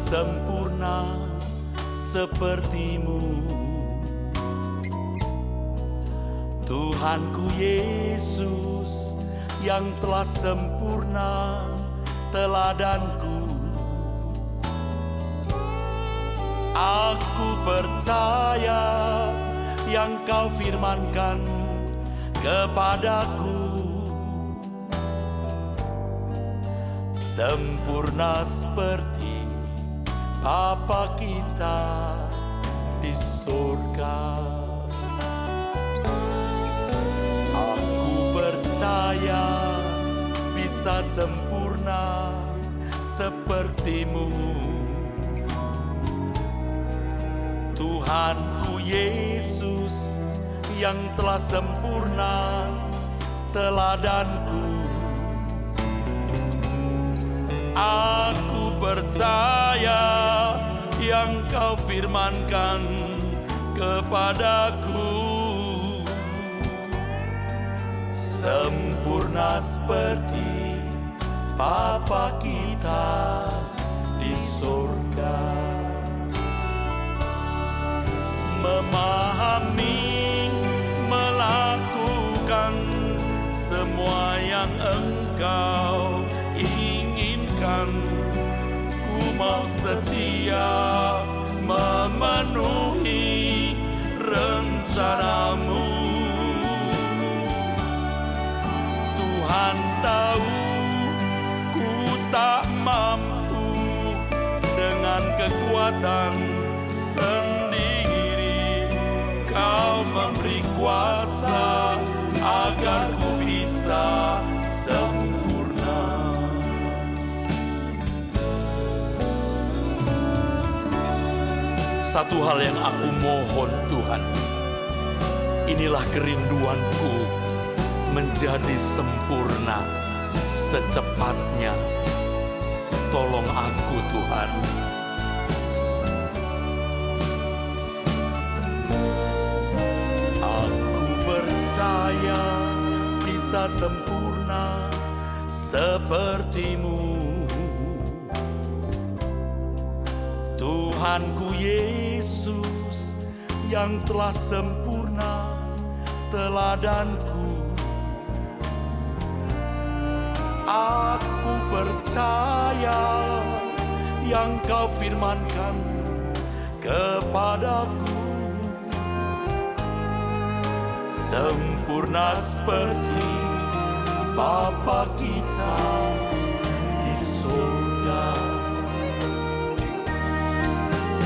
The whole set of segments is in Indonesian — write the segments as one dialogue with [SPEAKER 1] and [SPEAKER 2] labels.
[SPEAKER 1] sempurna sepertimu. Tuhanku Yesus yang telah sempurna teladanku. Aku percaya yang kau firmankan kepadaku, sempurna seperti Bapa kita di surga. Aku percaya bisa sempurna sepertimu. Tuhanku Yesus yang telah sempurna teladanku. Aku percaya yang kau firmankan kepadaku, sempurna seperti Bapa kita di surga. Memahami, melakukan semua yang Engkau inginkan. Ku mau setia memenuhi rencanamu. Tuhan tahu ku tak mampu dengan kekuatan sendiri. Kau memberi kuasa agar ku bisa sempurna. Satu hal yang aku mohon Tuhan, inilah kerinduanku menjadi sempurna secepatnya. Tolong aku Tuhan. Saya bisa sempurna sepertimu. Tuhanku Yesus yang telah sempurna teladanku. Aku percaya yang kau firmankan kepadaku, sempurna seperti Bapa kita di surga.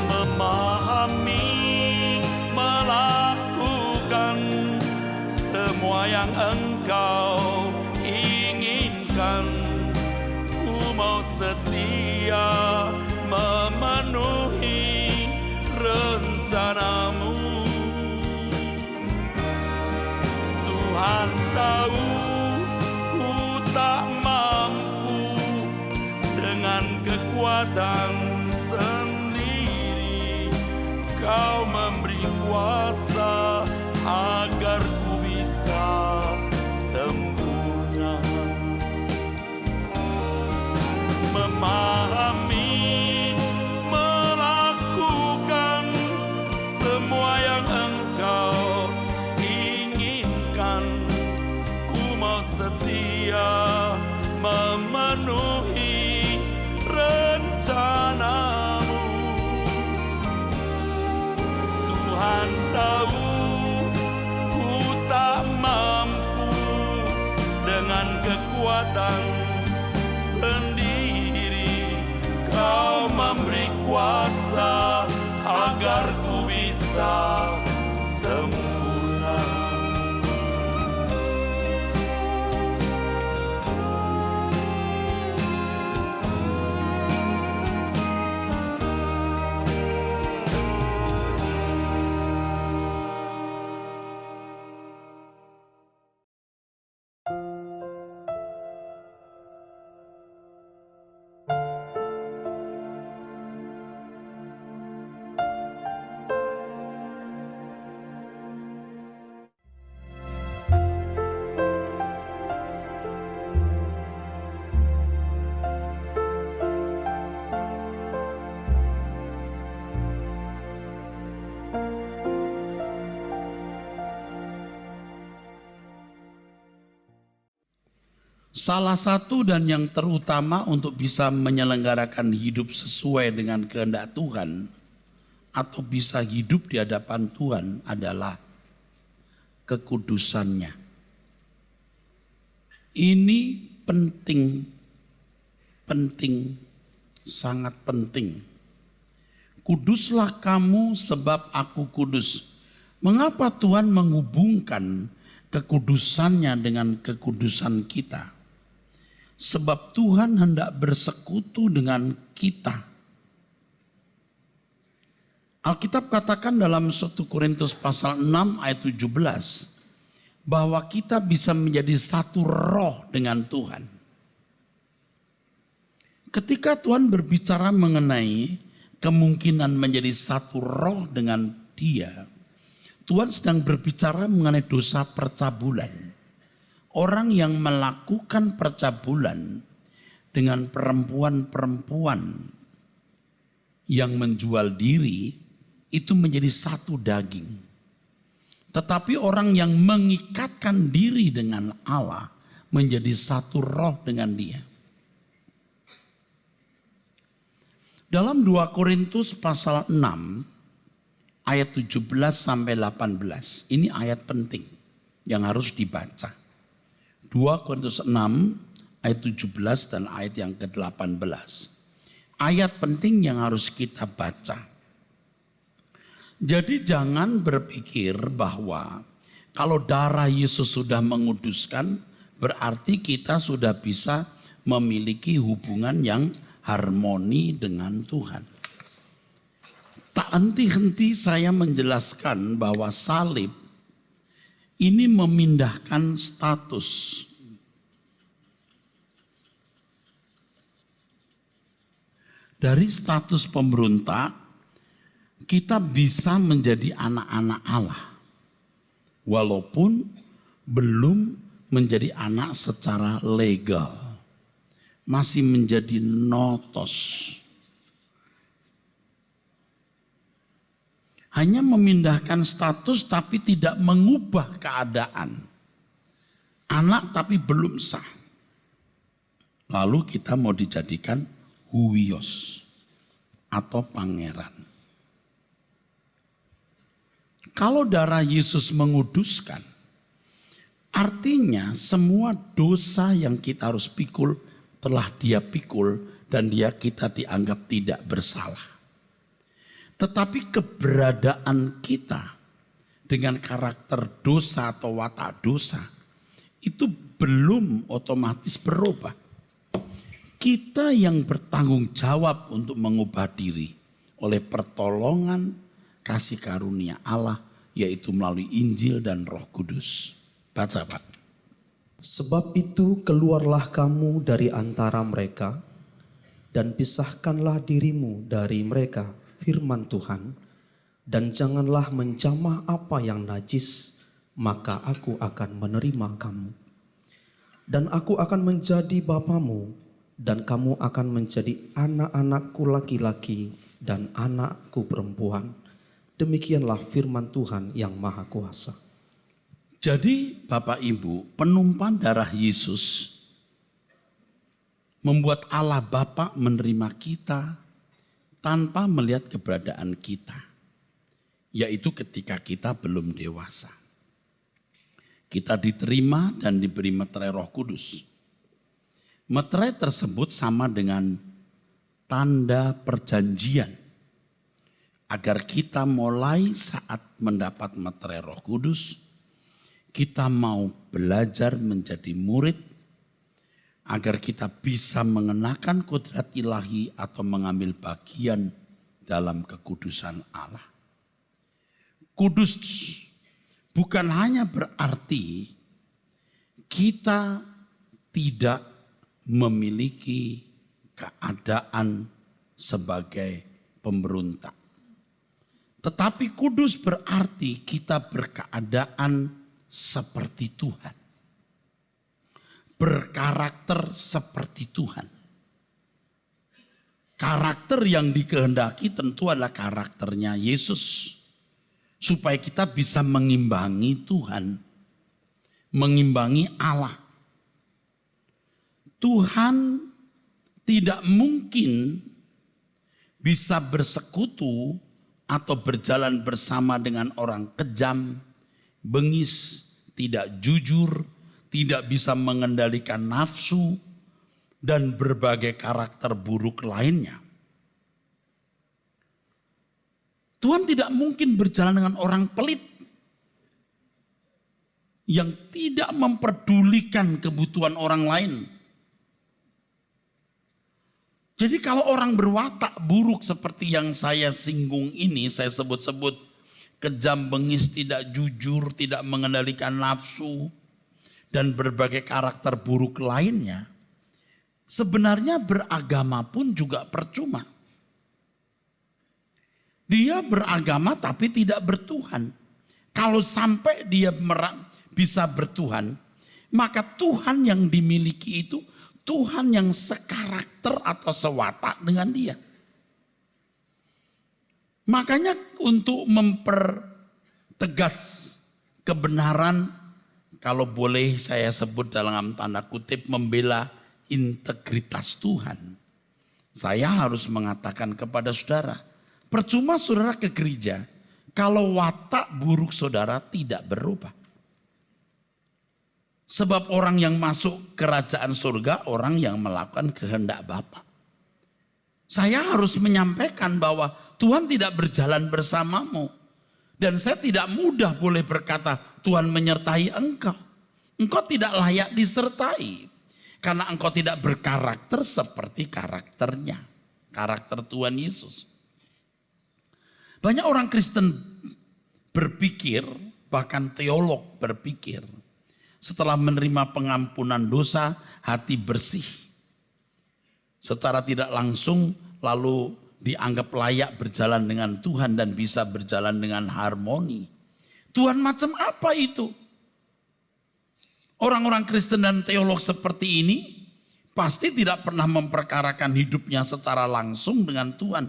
[SPEAKER 1] Memahami, melakukan semua yang Engkau inginkan. Ku mau setia memenuhi rencanamu. Tuhan tahu ku tak mampu dengan kekuatan sendiri. Kau memberi kuasa agar ku bisa sempurna. Memahami, melakukan semua yang Engkau inginkan. Ku mau setia memenuhi rencanamu. Tuhan tahu ku tak mampu dengan kekuatan sendiri. Kau memberi kuasa agar ku bisa sempurna.
[SPEAKER 2] Salah satu dan yang terutama untuk bisa menyelenggarakan hidup sesuai dengan kehendak Tuhan atau bisa hidup di hadapan Tuhan adalah kekudusannya. Ini penting, sangat penting. Kuduslah kamu sebab aku kudus. Mengapa Tuhan menghubungkan kekudusannya dengan kekudusan kita? Sebab Tuhan hendak bersekutu dengan kita. Alkitab katakan dalam 1 Korintus pasal 6 ayat 17 bahwa kita bisa menjadi satu roh dengan Tuhan. Ketika Tuhan berbicara mengenai kemungkinan menjadi satu roh dengan Dia, Tuhan sedang berbicara mengenai dosa percabulan. Orang yang melakukan percabulan dengan perempuan-perempuan yang menjual diri itu menjadi satu daging. Tetapi orang yang mengikatkan diri dengan Allah menjadi satu roh dengan Dia. Dalam 2 Korintus pasal 6 ayat 17 sampai 18. Ini ayat penting yang harus dibaca. 2 Korintus 6 ayat 17 dan ayat yang ke-18. Ayat penting yang harus kita baca. Jadi jangan berpikir bahwa kalau darah Yesus sudah menguduskan berarti kita sudah bisa memiliki hubungan yang harmoni dengan Tuhan. Tak henti-henti saya menjelaskan bahwa salib ini memindahkan status. Dari status pemberontak, kita bisa menjadi anak-anak Allah. Walaupun belum menjadi anak secara legal. Masih menjadi notos. Hanya memindahkan status tapi tidak mengubah keadaan. Anak tapi belum sah. Lalu kita mau dijadikan huios atau pangeran. Kalau darah Yesus menguduskan, artinya semua dosa yang kita harus pikul telah Dia pikul dan kita dianggap tidak bersalah. Tetapi keberadaan kita dengan karakter dosa atau watak dosa itu belum otomatis berubah. Kita yang bertanggung jawab untuk mengubah diri oleh pertolongan kasih karunia Allah yaitu melalui Injil dan Roh Kudus. Baca Pak.
[SPEAKER 3] Sebab itu keluarlah kamu dari antara mereka dan pisahkanlah dirimu dari mereka, firman Tuhan, dan janganlah menjamah apa yang najis, maka aku akan menerima kamu. Dan aku akan menjadi bapamu, dan kamu akan menjadi anak-anakku laki-laki dan anakku perempuan. Demikianlah firman Tuhan yang Maha Kuasa.
[SPEAKER 2] Jadi Bapak Ibu, penumpahan darah Yesus membuat Allah Bapa menerima kita tanpa melihat keberadaan kita. Yaitu ketika kita belum dewasa. Kita diterima dan diberi meterai Roh Kudus. Meterai tersebut sama dengan tanda perjanjian. Agar kita mulai saat mendapat meterai Roh Kudus, kita mau belajar menjadi murid, agar kita bisa mengenakan kodrat ilahi atau mengambil bagian dalam kekudusan Allah. Kudus bukan hanya berarti kita tidak memiliki keadaan sebagai pemberontak. Tetapi kudus berarti kita berkeadaan seperti Tuhan. Berkarakter seperti Tuhan. Karakter yang dikehendaki tentu adalah karakternya Yesus. Supaya kita bisa mengimbangi Tuhan. Mengimbangi Allah. Tuhan tidak mungkin bisa bersekutu atau berjalan bersama dengan orang kejam, bengis, tidak jujur, tidak bisa mengendalikan nafsu, dan berbagai karakter buruk lainnya. Tuhan tidak mungkin berjalan dengan orang pelit yang tidak memperdulikan kebutuhan orang lain. Jadi kalau orang berwatak buruk seperti yang saya singgung ini, saya sebut-sebut kejam, bengis, tidak jujur, tidak mengendalikan nafsu, dan berbagai karakter buruk lainnya, sebenarnya beragama pun juga percuma. Dia beragama tapi tidak bertuhan. Kalau sampai dia bisa bertuhan, maka Tuhan yang dimiliki itu Tuhan yang sekarakter atau sewatak dengan dia. Makanya untuk mempertegas kebenaran, kalau boleh saya sebut dalam tanda kutip, membela integritas Tuhan, saya harus mengatakan kepada saudara, percuma saudara ke gereja kalau watak buruk saudara tidak berubah. Sebab orang yang masuk kerajaan surga, orang yang melakukan kehendak Bapa. Saya harus menyampaikan bahwa Tuhan tidak berjalan bersamamu. Dan saya tidak mudah boleh berkata, Tuhan menyertai engkau. Engkau tidak layak disertai. Karena engkau tidak berkarakter seperti karakternya. Karakter Tuhan Yesus. Banyak orang Kristen berpikir, bahkan teolog berpikir, setelah menerima pengampunan dosa, hati bersih. Secara tidak langsung lalu dianggap layak berjalan dengan Tuhan dan bisa berjalan dengan harmoni. Tuhan macam apa itu? Orang-orang Kristen dan teolog seperti ini pasti tidak pernah memperkarakan hidupnya secara langsung dengan Tuhan.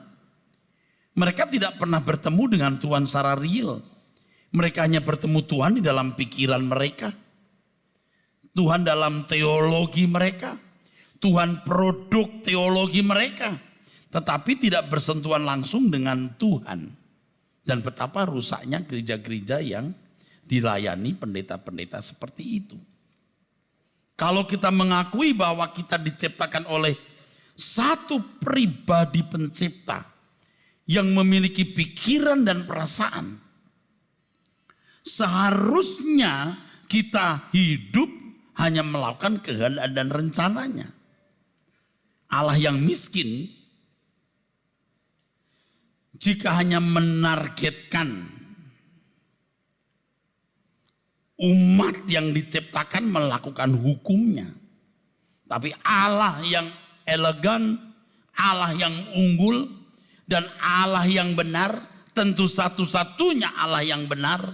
[SPEAKER 2] Mereka tidak pernah bertemu dengan Tuhan secara real. Mereka hanya bertemu Tuhan di dalam pikiran mereka. Tuhan dalam teologi mereka, Tuhan produk teologi mereka, tetapi tidak bersentuhan langsung dengan Tuhan. Dan betapa rusaknya gereja-gereja yang dilayani pendeta-pendeta seperti itu. Kalau kita mengakui bahwa kita diciptakan oleh satu pribadi pencipta yang memiliki pikiran dan perasaan, seharusnya kita hidup hanya melakukan kehendak dan rencananya. Allah yang miskin, jika hanya menargetkan umat yang diciptakan melakukan hukumnya. Tapi Allah yang elegan, Allah yang unggul, dan Allah yang benar, tentu satu-satunya Allah yang benar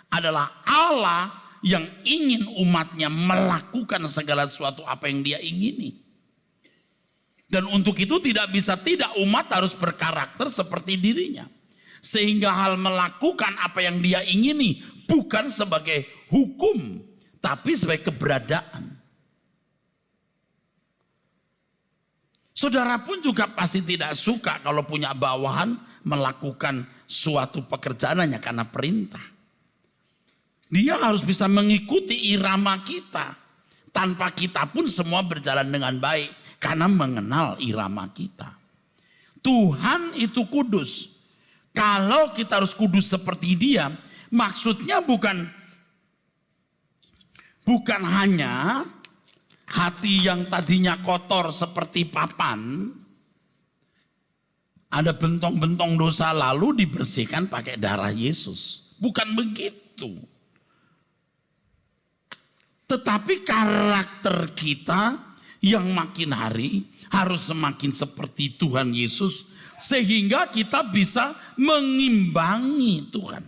[SPEAKER 2] adalah Allah yang ingin umatnya melakukan segala sesuatu apa yang dia ingini. Dan untuk itu tidak bisa tidak, umat harus berkarakter seperti dirinya. Sehingga hal melakukan apa yang dia ingini bukan sebagai hukum, tapi sebagai keberadaan. Saudara pun juga pasti tidak suka kalau punya bawahan melakukan suatu pekerjaan hanya karena perintah. Dia harus bisa mengikuti irama kita. Tanpa kita pun semua berjalan dengan baik. Karena mengenal irama kita. Tuhan itu kudus. Kalau kita harus kudus seperti dia, maksudnya bukan hanya hati yang tadinya kotor seperti papan, ada bentong-bentong dosa lalu dibersihkan pakai darah Yesus. Bukan begitu. Tetapi karakter kita yang makin hari harus semakin seperti Tuhan Yesus, sehingga kita bisa mengimbangi Tuhan.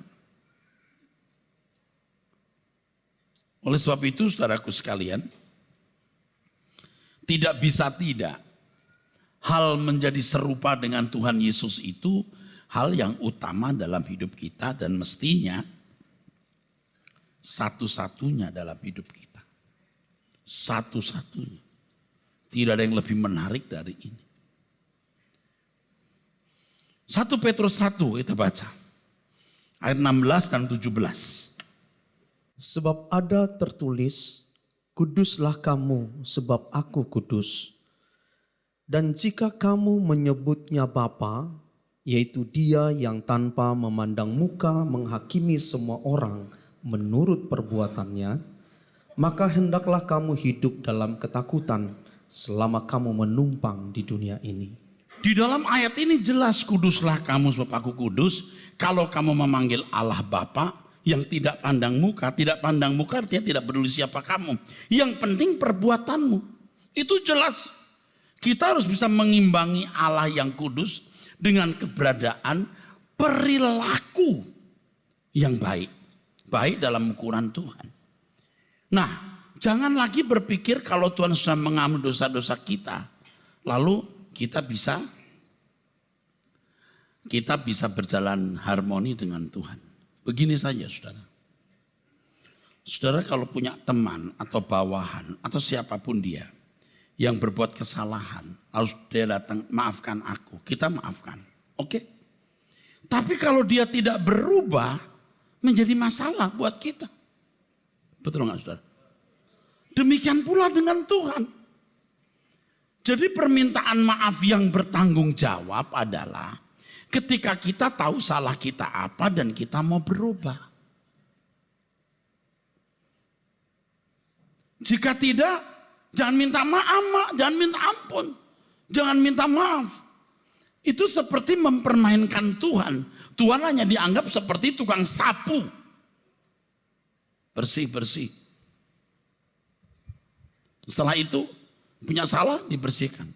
[SPEAKER 2] Oleh sebab itu saudaraku sekalian, tidak bisa tidak, hal menjadi serupa dengan Tuhan Yesus itu hal yang utama dalam hidup kita dan mestinya satu-satunya dalam hidup kita. Satu-satunya. Tidak ada yang lebih menarik dari ini. 1 Petrus 1 kita baca. Ayat 16 dan 17.
[SPEAKER 3] Sebab ada tertulis, kuduslah kamu sebab aku kudus. Dan jika kamu menyebutnya Bapa, yaitu Dia yang tanpa memandang muka menghakimi semua orang menurut perbuatannya, maka hendaklah kamu hidup dalam ketakutan selama kamu menumpang di dunia ini.
[SPEAKER 2] Di dalam ayat ini jelas kuduslah kamu sebab aku kudus. Kalau kamu memanggil Allah Bapa yang tidak pandang muka artinya tidak peduli siapa kamu. Yang penting perbuatanmu. Itu jelas. Kita harus bisa mengimbangi Allah yang kudus dengan keberadaan perilaku yang baik. Baik dalam ukuran Tuhan. Nah, jangan lagi berpikir kalau Tuhan sudah mengampuni dosa-dosa kita. Lalu kita bisa berjalan harmoni dengan Tuhan. Begini saja saudara. Saudara kalau punya teman atau bawahan atau siapapun dia yang berbuat kesalahan, harus dia datang, maafkan aku, kita maafkan. Oke? Tapi kalau dia tidak berubah, menjadi masalah buat kita. Betul nggak saudara? Demikian pula dengan Tuhan. Jadi permintaan maaf yang bertanggung jawab adalah ketika kita tahu salah kita apa dan kita mau berubah. Jika tidak, jangan minta maaf, jangan minta ampun, jangan minta maaf. Itu seperti mempermainkan Tuhan. Tuhan hanya dianggap seperti tukang sapu. Bersih-bersih. Setelah itu punya salah dibersihkan.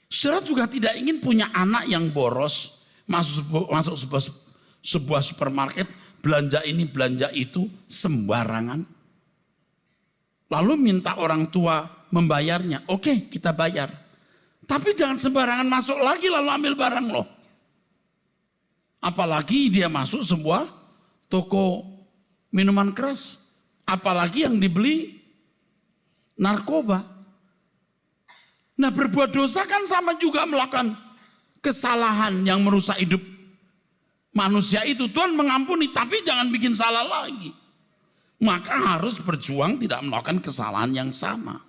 [SPEAKER 2] Saudara juga tidak ingin punya anak yang boros, masuk sebuah supermarket, belanja ini belanja itu sembarangan. Lalu minta orang tua membayarnya. Oke, kita bayar. Tapi jangan sembarangan masuk lagi lalu ambil barang loh. Apalagi dia masuk sebuah toko minuman keras. Apalagi yang dibeli narkoba. Nah, berbuat dosa kan sama juga melakukan kesalahan yang merusak hidup manusia itu. Tuhan mengampuni tapi jangan bikin salah lagi. Maka harus berjuang tidak melakukan kesalahan yang sama.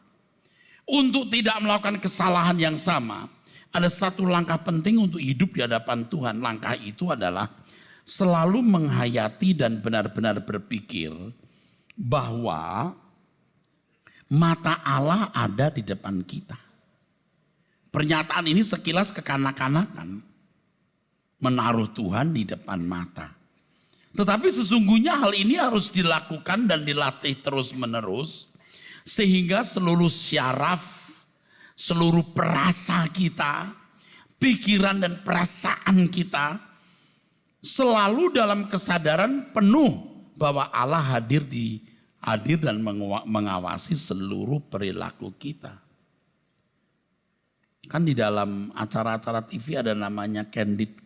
[SPEAKER 2] Untuk tidak melakukan kesalahan yang sama, ada satu langkah penting untuk hidup di hadapan Tuhan. Langkah itu adalah selalu menghayati dan benar-benar berpikir bahwa mata Allah ada di depan kita. Pernyataan ini sekilas kekanak-kanakan, menaruh Tuhan di depan mata. Tetapi sesungguhnya hal ini harus dilakukan dan dilatih terus-menerus, sehingga seluruh syaraf, seluruh perasa kita, pikiran dan perasaan kita selalu dalam kesadaran penuh bahwa Allah hadir dan mengawasi seluruh perilaku kita. Kan di dalam acara-acara TV ada namanya candid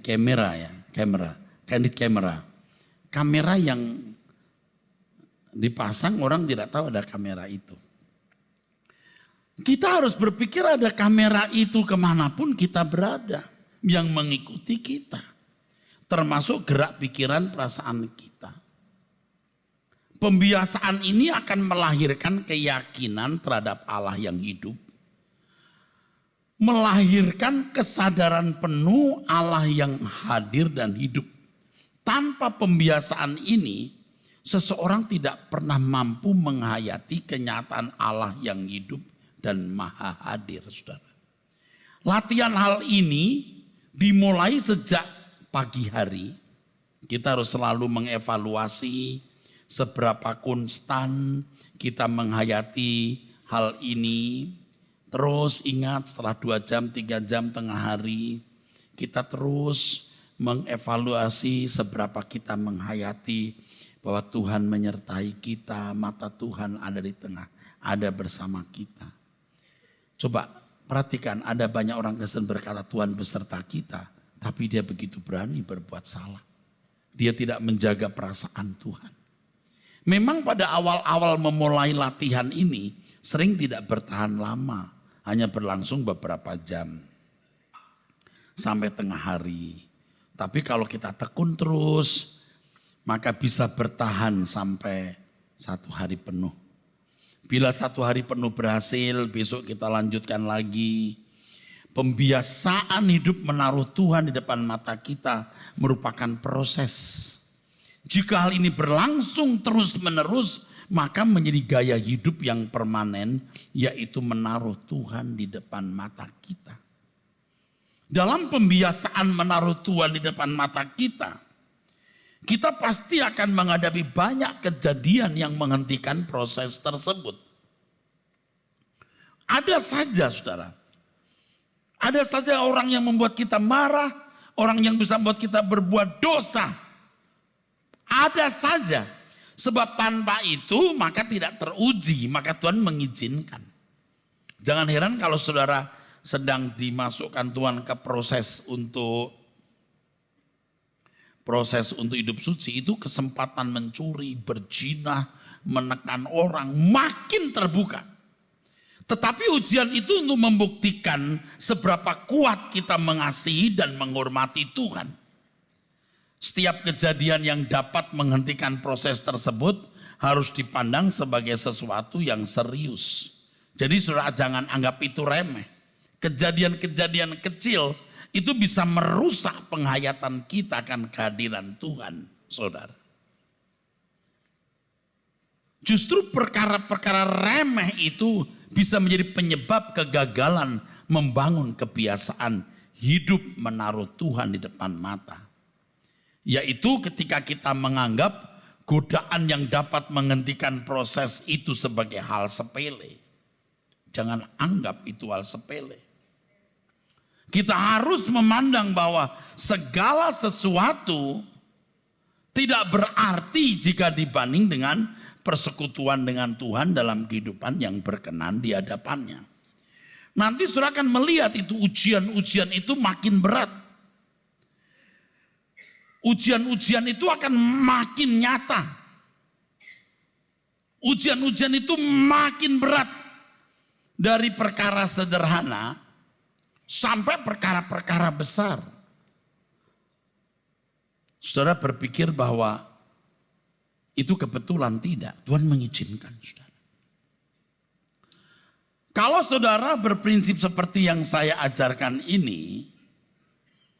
[SPEAKER 2] camera ya, candid camera. Kamera yang dipasang orang tidak tahu ada kamera itu. Kita harus berpikir ada kamera itu kemanapun kita berada yang mengikuti kita. Termasuk gerak pikiran perasaan kita. Pembiasaan ini akan melahirkan keyakinan terhadap Allah yang hidup. Melahirkan kesadaran penuh Allah yang hadir dan hidup. Tanpa pembiasaan ini, seseorang tidak pernah mampu menghayati kenyataan Allah yang hidup dan maha hadir, saudara. Latihan hal ini dimulai sejak pagi hari. Kita harus selalu mengevaluasi seberapa konstan kita menghayati hal ini. Terus ingat setelah 2 jam, 3 jam tengah hari, kita terus mengevaluasi seberapa kita menghayati bahwa Tuhan menyertai kita, mata Tuhan ada di tengah, ada bersama kita. Coba perhatikan, ada banyak orang Kristen berkata Tuhan beserta kita, tapi dia begitu berani berbuat salah. Dia tidak menjaga perasaan Tuhan. Memang pada awal-awal memulai latihan ini sering tidak bertahan lama, hanya berlangsung beberapa jam sampai tengah hari. Tapi kalau kita tekun terus, maka bisa bertahan sampai 1 hari penuh. Bila 1 hari penuh berhasil, besok kita lanjutkan lagi. Pembiasaan hidup menaruh Tuhan di depan mata kita merupakan proses. Jika hal ini berlangsung terus-menerus, maka menjadi gaya hidup yang permanen, yaitu menaruh Tuhan di depan mata kita. Dalam pembiasaan menaruh Tuhan di depan mata kita pasti akan menghadapi banyak kejadian yang menghentikan proses tersebut. Ada saja, saudara. Ada saja orang yang membuat kita marah, orang yang bisa membuat kita berbuat dosa. Ada saja, sebab tanpa itu maka tidak teruji, maka Tuhan mengizinkan. Jangan heran kalau saudara sedang dimasukkan Tuhan ke proses untuk hidup suci, itu kesempatan mencuri, berzina, menekan orang makin terbuka. Tetapi ujian itu untuk membuktikan seberapa kuat kita mengasihi dan menghormati Tuhan. Setiap kejadian yang dapat menghentikan proses tersebut harus dipandang sebagai sesuatu yang serius. Jadi saudara jangan anggap itu remeh. Kejadian-kejadian kecil itu bisa merusak penghayatan kita akan kehadiran Tuhan, saudara. Justru perkara-perkara remeh itu bisa menjadi penyebab kegagalan membangun kebiasaan hidup menaruh Tuhan di depan mata. Yaitu ketika kita menganggap godaan yang dapat menghentikan proses itu sebagai hal sepele. Jangan anggap itu hal sepele. Kita harus memandang bahwa segala sesuatu tidak berarti jika dibanding dengan persekutuan dengan Tuhan dalam kehidupan yang berkenan di hadapannya. Nanti saudara akan melihat itu ujian-ujian itu makin berat. Ujian-ujian itu akan makin nyata. Ujian-ujian itu makin berat. Dari perkara sederhana sampai perkara-perkara besar. Saudara berpikir bahwa itu kebetulan? Tidak. Tuhan mengizinkan, saudara. Kalau saudara berprinsip seperti yang saya ajarkan ini,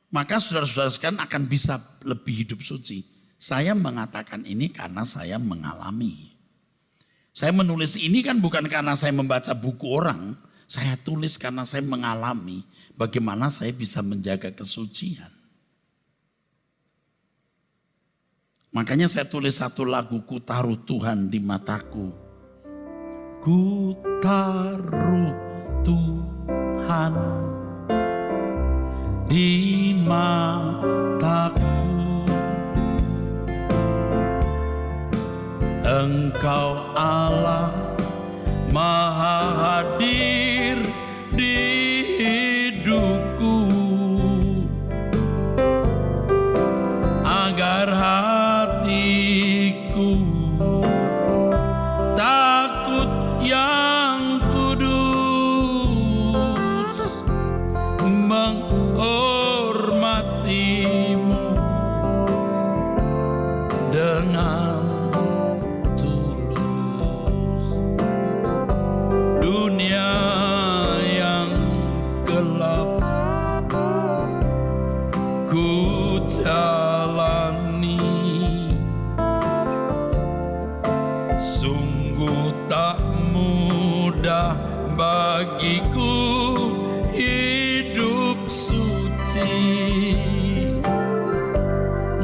[SPEAKER 2] maka saudara-saudara sekalian akan bisa lebih hidup suci. Saya mengatakan ini karena saya mengalami. Saya menulis ini kan bukan karena saya membaca buku orang. Saya tulis karena saya mengalami bagaimana saya bisa menjaga kesucian. Makanya saya tulis satu lagu, Ku Taruh Tuhan di Mataku. Ku taruh Tuhan di mataku, Engkau Allah Maha hadir di hidupku, agar hatiku takut yang kudus, menghormatimu dengan tulus. Dunia yang gelap ku jalani, sungguh tak mudah bagiku hidup suci.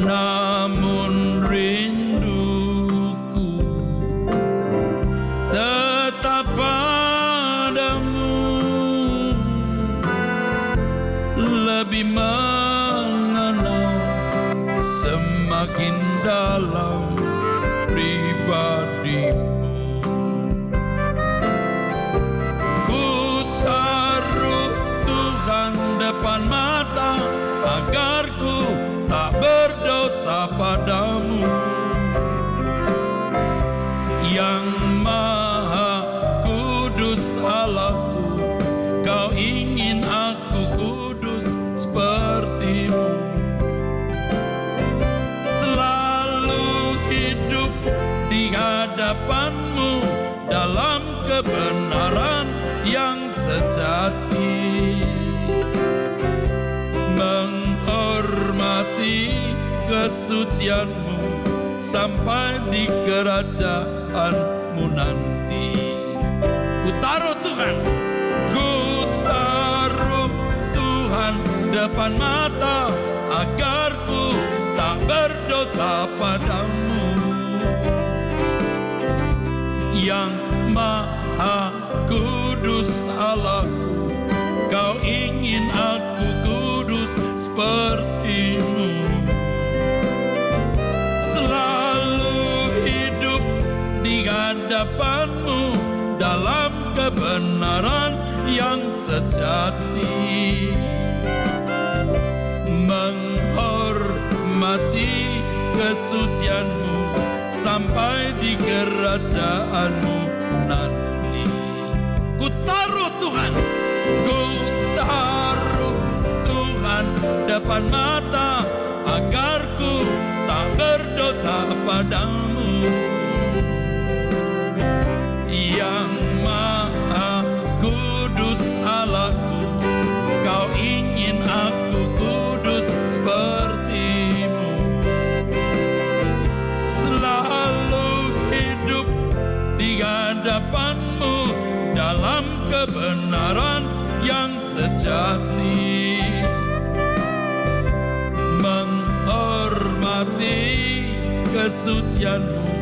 [SPEAKER 2] Namun rinduku tetap padamu, lebih mengenal semakin dalam pribadimu. Ku taruh Tuhan depan mata, agar ku tak berdosa padamu.
[SPEAKER 1] hadapan-Mu dalam kebenaran yang sejati, menghormati kesucian-Mu sampai di kerajaan-Mu nanti. Ku taruh Tuhan, ku taruh Tuhan depan mata, agar ku tak berdosa padamu. Yang Maha Kudus Allahku, Kau ingin aku kudus seperti-Mu. Selalu hidup di hadapan-Mu dalam kebenaran yang sejati, menghormati kesucian-Mu sampai di kerajaan-Mu nanti. Ku taruh Tuhan, ku taruh Tuhan depan mata, agar ku tak berdosa padamu. Yang Maha Kudus Allahku, Kau ingin aku kudus seperti-Mu. Selalu hidup di hadapan-Mu dalam kebenaran yang sejati, menghormati kesucian-Mu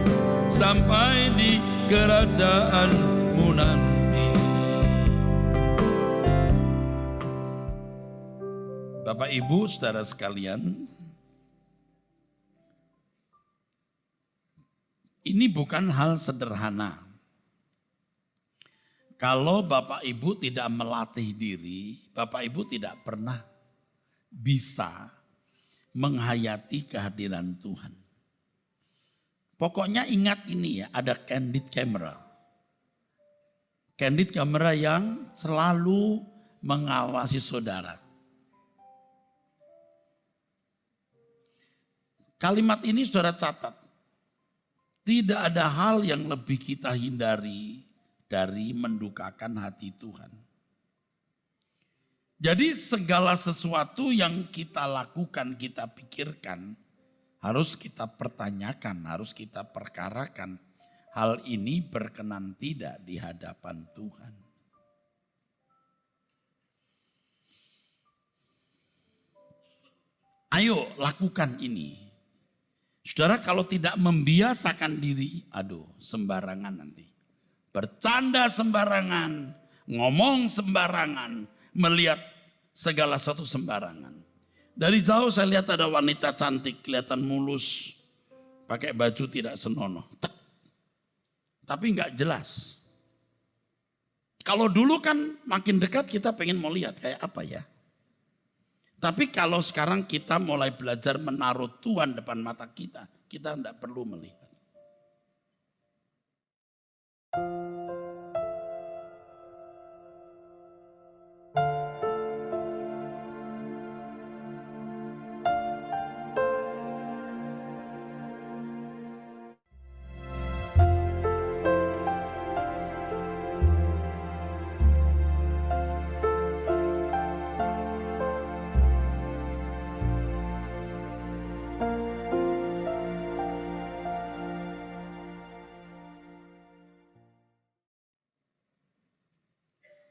[SPEAKER 1] sampai di kerajaan-Mu nanti.
[SPEAKER 2] Bapak Ibu saudara sekalian, ini bukan hal sederhana. Kalau Bapak Ibu tidak melatih diri, Bapak Ibu tidak pernah bisa menghayati kehadiran Tuhan. Pokoknya ingat ini ya, ada candid camera. Candid camera yang selalu mengawasi saudara. Kalimat ini saudara catat. Tidak ada hal yang lebih kita hindari dari mendukakan hati Tuhan. Jadi segala sesuatu yang kita lakukan, kita pikirkan, harus kita pertanyakan, harus kita perkarakan. Hal ini berkenan tidak di hadapan Tuhan. Ayo lakukan ini. Saudara kalau tidak membiasakan diri, aduh sembarangan nanti. Bercanda sembarangan, ngomong sembarangan, melihat segala sesuatu sembarangan. Dari jauh saya lihat ada wanita cantik, kelihatan mulus, pakai baju tidak senonoh. Tapi nggak jelas. Kalau dulu kan makin dekat kita pengen mau lihat kayak apa ya. Tapi kalau sekarang kita mulai belajar menaruh Tuhan depan mata kita tidak perlu melihat.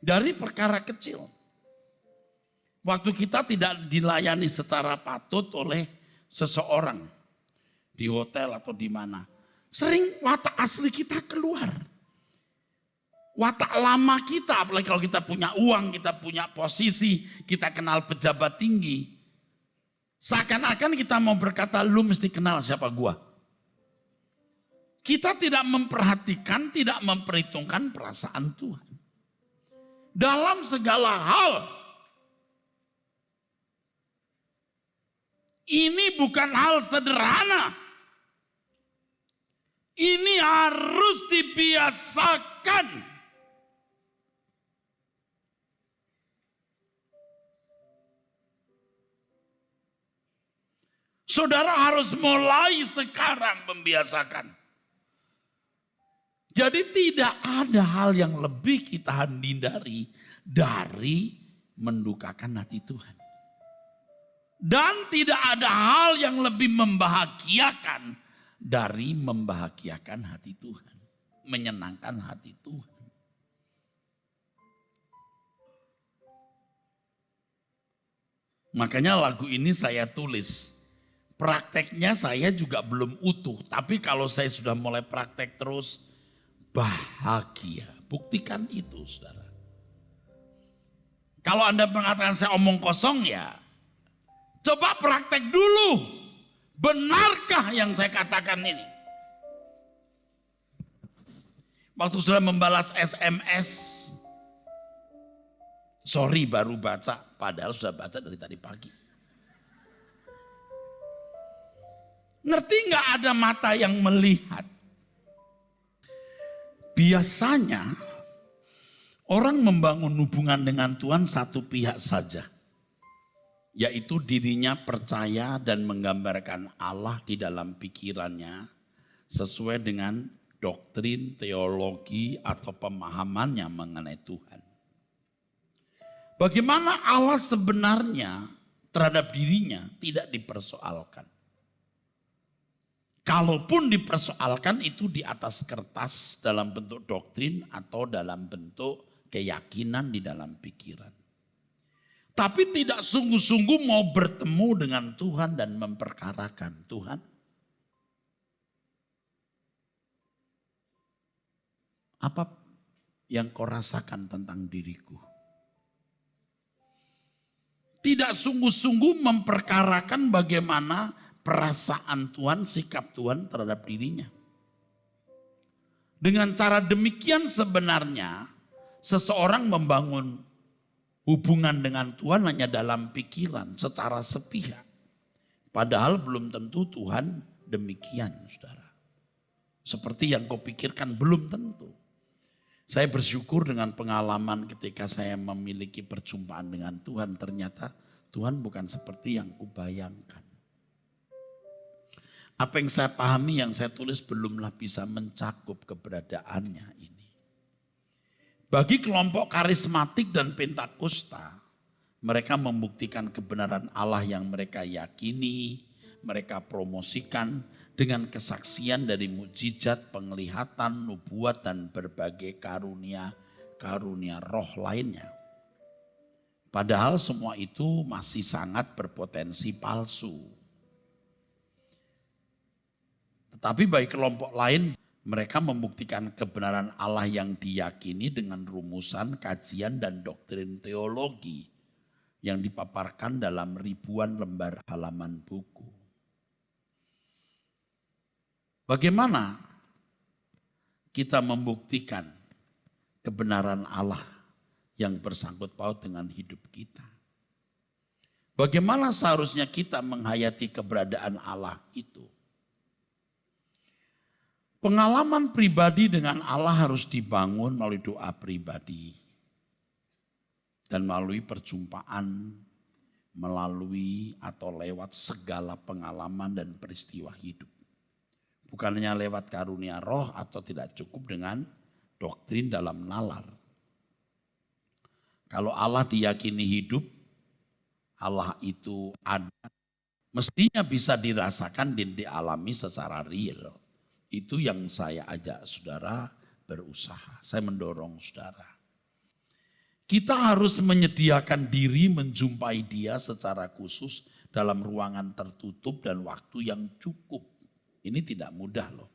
[SPEAKER 2] Dari perkara kecil. Waktu kita tidak dilayani secara patut oleh seseorang. Di hotel atau di mana. Sering watak asli kita keluar. Watak lama kita, apalagi kalau kita punya uang, kita punya posisi, kita kenal pejabat tinggi. Seakan-akan kita mau berkata, lu mesti kenal siapa gua. Kita tidak memperhatikan, tidak memperhitungkan perasaan Tuhan. Dalam segala hal. Ini bukan hal sederhana. Ini harus dibiasakan. Saudara harus mulai sekarang membiasakan. Jadi tidak ada hal yang lebih kita hindari dari mendukakan hati Tuhan. Dan tidak ada hal yang lebih membahagiakan dari membahagiakan hati Tuhan. Menyenangkan hati Tuhan. Makanya lagu ini saya tulis. Prakteknya saya juga belum utuh. Tapi kalau saya sudah mulai praktek terus, bahagia. Buktikan itu, saudara. Kalau Anda mengatakan saya omong kosong, ya coba praktek dulu. Benarkah yang saya katakan ini? Waktu sudah membalas SMS, sorry baru baca, padahal sudah baca dari tadi pagi. Ngerti nggak ada mata yang melihat? Biasanya orang membangun hubungan dengan Tuhan satu pihak saja. Yaitu dirinya percaya dan menggambarkan Allah di dalam pikirannya sesuai dengan doktrin, teologi atau pemahamannya mengenai Tuhan. Bagaimana Allah sebenarnya terhadap dirinya tidak dipersoalkan. Kalaupun dipersoalkan itu di atas kertas dalam bentuk doktrin atau dalam bentuk keyakinan di dalam pikiran. Tapi tidak sungguh-sungguh mau bertemu dengan Tuhan dan memperkarakan Tuhan. Apa yang kau rasakan tentang diriku? Tidak sungguh-sungguh memperkarakan bagaimana perasaan Tuhan, sikap Tuhan terhadap dirinya. Dengan cara demikian sebenarnya seseorang membangun hubungan dengan Tuhan hanya dalam pikiran secara sepihak. Padahal belum tentu Tuhan demikian, saudara. Seperti yang kau pikirkan belum tentu. Saya bersyukur dengan pengalaman ketika saya memiliki perjumpaan dengan Tuhan. Ternyata Tuhan bukan seperti yang kubayangkan. Apa yang saya pahami, yang saya tulis belumlah bisa mencakup keberadaannya ini. Bagi kelompok karismatik dan pentakosta, mereka membuktikan kebenaran Allah yang mereka yakini, mereka promosikan dengan kesaksian dari mukjizat, penglihatan, nubuat, dan berbagai karunia roh lainnya. Padahal semua itu masih sangat berpotensi palsu. Tetapi bagi kelompok lain, mereka membuktikan kebenaran Allah yang diyakini dengan rumusan, kajian, dan doktrin teologi yang dipaparkan dalam ribuan lembar halaman buku. Bagaimana kita membuktikan kebenaran Allah yang bersangkut paut dengan hidup kita? Bagaimana seharusnya kita menghayati keberadaan Allah itu? Pengalaman pribadi dengan Allah harus dibangun melalui doa pribadi. Dan melalui perjumpaan, melalui atau lewat segala pengalaman dan peristiwa hidup. Bukan hanya lewat karunia roh atau tidak cukup dengan doktrin dalam nalar. Kalau Allah diyakini hidup, Allah itu ada, mestinya bisa dirasakan dan dialami secara real. Itu yang saya ajak saudara berusaha. Saya mendorong saudara. Kita harus menyediakan diri menjumpai Dia secara khusus dalam ruangan tertutup dan waktu yang cukup. Ini tidak mudah loh.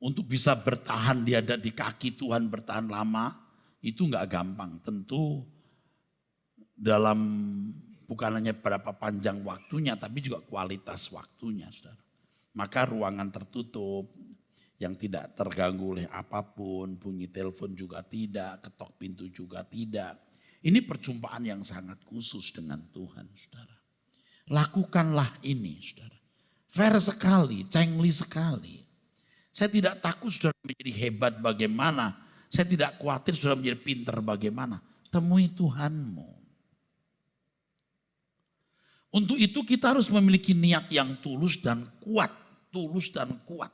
[SPEAKER 2] Untuk bisa bertahan di kaki Tuhan bertahan lama, itu enggak gampang. Tentu dalam bukan hanya berapa panjang waktunya, tapi juga kualitas waktunya, saudara. Maka ruangan tertutup yang tidak terganggu oleh apapun, bunyi telepon juga tidak, ketok pintu juga tidak. Ini perjumpaan yang sangat khusus dengan Tuhan, saudara. Lakukanlah ini, saudara. Fair sekali, cengli sekali. Saya tidak takut saudara menjadi hebat bagaimana. Saya tidak khawatir saudara menjadi pintar bagaimana. Temui Tuhanmu. Untuk itu kita harus memiliki niat yang tulus dan kuat. Tulus dan kuat.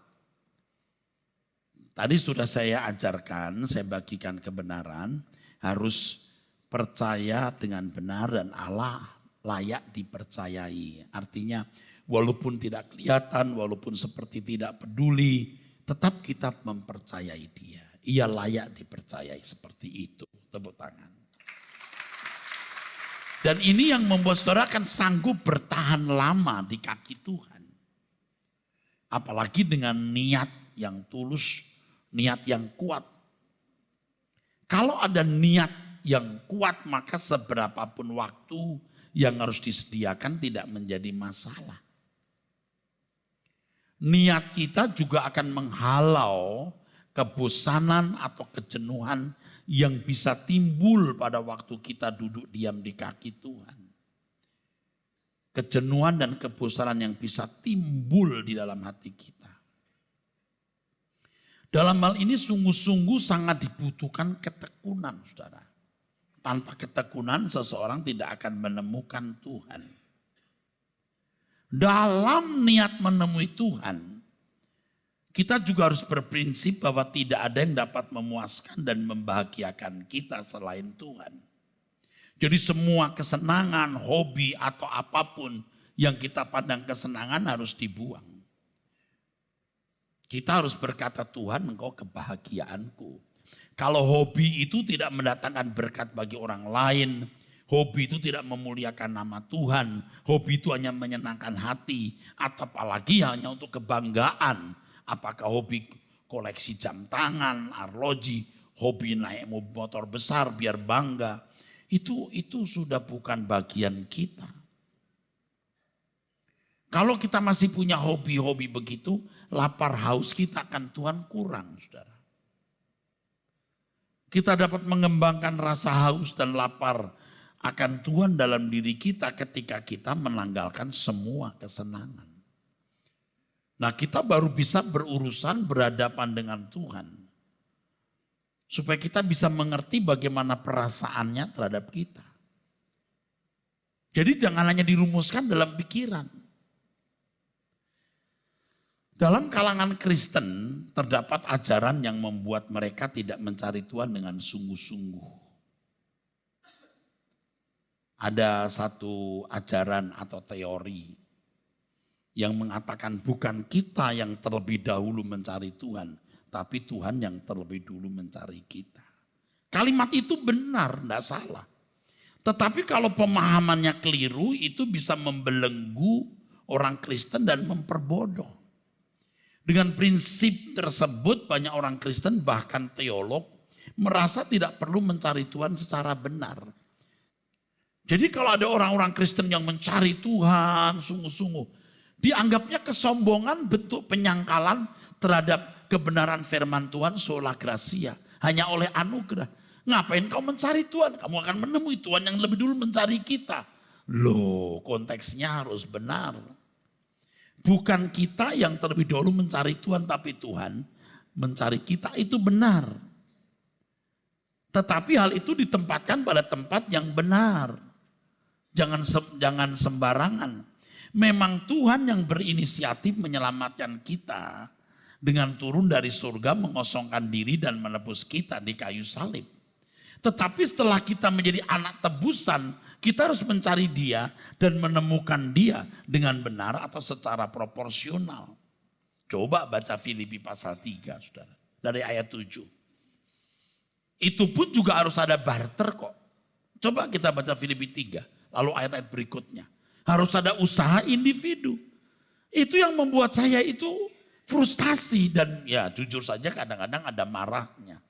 [SPEAKER 2] Tadi sudah saya ajarkan, saya bagikan kebenaran, harus percaya dengan benar dan Allah layak dipercayai. Artinya walaupun tidak kelihatan, walaupun seperti tidak peduli, tetap kita mempercayai dia. Ia layak dipercayai seperti itu. Tepuk tangan. Dan ini yang membuat saudara akan sanggup bertahan lama di kaki Tuhan. Apalagi dengan niat yang tulus, niat yang kuat. Kalau ada niat yang kuat, maka seberapapun waktu yang harus disediakan tidak menjadi masalah. Niat kita juga akan menghalau kebosanan atau kejenuhan yang bisa timbul pada waktu kita duduk diam di kaki Tuhan. Kejenuhan dan kebosanan yang bisa timbul di dalam hati kita. Dalam hal ini sungguh-sungguh sangat dibutuhkan ketekunan, saudara. Tanpa ketekunan seseorang tidak akan menemukan Tuhan. Dalam niat menemui Tuhan, kita juga harus berprinsip bahwa tidak ada yang dapat memuaskan dan membahagiakan kita selain Tuhan. Jadi semua kesenangan, hobi atau apapun yang kita pandang kesenangan harus dibuang. Kita harus berkata, Tuhan, Engkau kebahagiaanku. Kalau hobi itu tidak mendatangkan berkat bagi orang lain, hobi itu tidak memuliakan nama Tuhan, hobi itu hanya menyenangkan hati, atau apalagi hanya untuk kebanggaan. Apakah hobi koleksi jam tangan, arloji, hobi naik motor besar biar bangga. Itu sudah bukan bagian kita. Kalau kita masih punya hobi-hobi begitu, lapar haus kita akan Tuhan kurang, saudara. Kita dapat mengembangkan rasa haus dan lapar akan Tuhan dalam diri kita ketika kita menanggalkan semua kesenangan. Nah, kita baru bisa berurusan berhadapan dengan Tuhan. Supaya kita bisa mengerti bagaimana perasaannya terhadap kita. Jadi jangan hanya dirumuskan dalam pikiran. Dalam kalangan Kristen terdapat ajaran yang membuat mereka tidak mencari Tuhan dengan sungguh-sungguh. Ada satu ajaran atau teori yang mengatakan bukan kita yang terlebih dahulu mencari Tuhan, tapi Tuhan yang terlebih dulu mencari kita. Kalimat itu benar, tidak salah. Tetapi kalau pemahamannya keliru, itu bisa membelenggu orang Kristen dan memperbodoh. Dengan prinsip tersebut banyak orang Kristen bahkan teolog merasa tidak perlu mencari Tuhan secara benar. Jadi kalau ada orang-orang Kristen yang mencari Tuhan sungguh-sungguh, dianggapnya kesombongan, bentuk penyangkalan terhadap kebenaran firman Tuhan sola gratia, hanya oleh anugerah. Ngapain kau mencari Tuhan? Kamu akan menemui Tuhan yang lebih dulu mencari kita. Loh, konteksnya harus benar. Bukan kita yang terlebih dahulu mencari Tuhan, tapi Tuhan mencari kita, itu benar. Tetapi hal itu ditempatkan pada tempat yang benar. Jangan sembarangan. Memang Tuhan yang berinisiatif menyelamatkan kita dengan turun dari surga, mengosongkan diri dan menebus kita di kayu salib. Tetapi setelah kita menjadi anak tebusan, kita harus mencari dia dan menemukan dia dengan benar atau secara proporsional. Coba baca Filipi pasal 3, saudara. Dari ayat 7. Itu pun juga harus ada barter kok. Coba kita baca Filipi 3, lalu ayat-ayat berikutnya. Harus ada usaha individu. Itu yang membuat saya itu frustasi dan ya jujur saja kadang-kadang ada marahnya.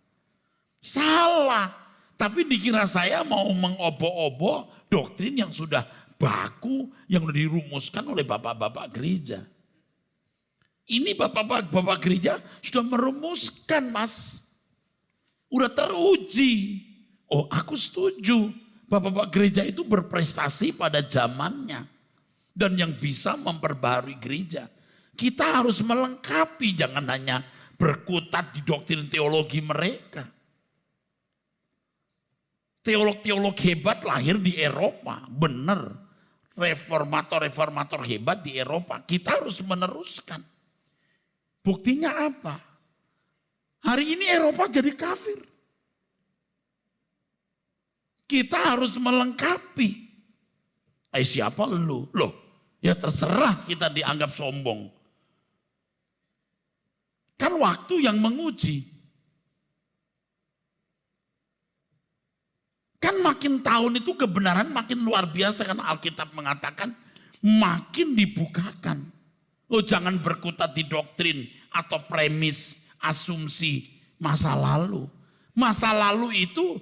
[SPEAKER 2] Salah. Tapi dikira saya mau mengobo-obo doktrin yang sudah baku, yang sudah dirumuskan oleh bapak-bapak gereja. Ini bapak-bapak gereja sudah merumuskan, Mas. Udah teruji. Oh, aku setuju. Bapak-bapak gereja itu berprestasi pada zamannya. Dan yang bisa memperbaharui gereja. Kita harus melengkapi, jangan hanya berkutat di doktrin teologi mereka. Teolog-teolog hebat lahir di Eropa, benar. Reformator-reformator hebat di Eropa. Kita harus meneruskan. Buktinya apa? Hari ini Eropa jadi kafir. Kita harus melengkapi. Siapa lu? Loh, ya terserah kita dianggap sombong. Kan waktu yang menguji. Kan makin tahun itu kebenaran makin luar biasa, kan Alkitab mengatakan makin dibukakan. Lo jangan berkutat di doktrin atau premis, asumsi masa lalu. Masa lalu itu